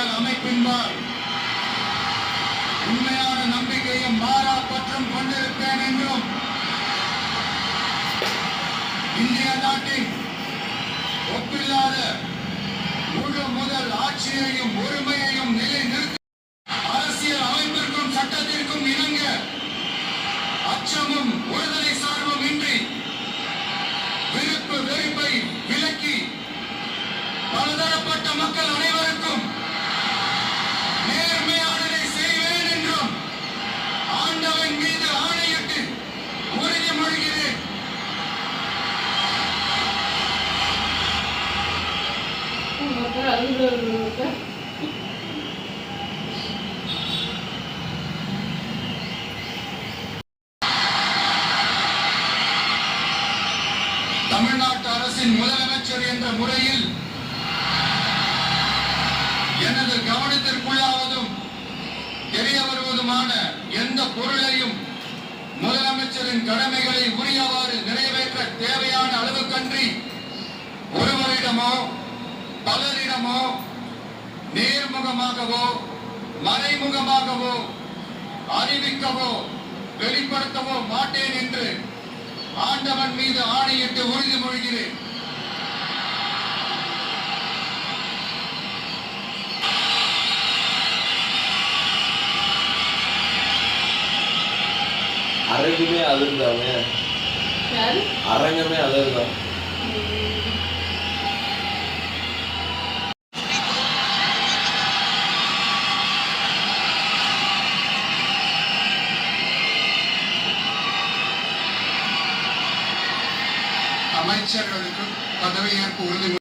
அரசியல் அமைப்பின்பால் உண்மையான நம்பிக்கையும் மாறா பற்றும் கொண்டிருப்பேன் என்றும் இந்திய நாட்டின் ஒப்பில்லாத முழு முதல் ஆட்சியையும் ஒருமையையும் நிலைநிறுத்த அரசியல் அமைப்பிற்கும் சட்டத்திற்கும் இணங்க அச்சமும் ஒருதலை சார்பும் இன்றி விருப்பு வெறுப்பை விலக்கி பலதரப்பட்ட மக்கள் அனைவருக்கும் நேர்மையானதை செய்வேன் என்றும் ஆண்டவன் மீது ஆணையிட்டு உறுதிமொழிகிறேன். தமிழ்நாட்டு அரசின் முதலமைச்சர் என்ற முறையில் எனது கவனத்திற்குள்ளாவதும் தெரிய வருவதுமான எந்த பொருளையும் முதலமைச்சரின் கடமைகளை உரியவாறு நிறைவேற்ற தேவையான அளவுக்கன்றி ஒருவரிடமோ பலரிடமோ நேர்முகமாகவோ மறைமுகமாகவோ அறிவிக்கவோ வெளிப்படுத்தவோ மாட்டேன் என்று ஆண்டவன் மீது ஆணையிட்டு உறுதிமொழிகிறேன். அரங்கமே அதிர்ந்தாங்க, அரங்கமே அதிர்ந்தான். அமைச்சர்களுக்கு பதவியேற்பு உறுதி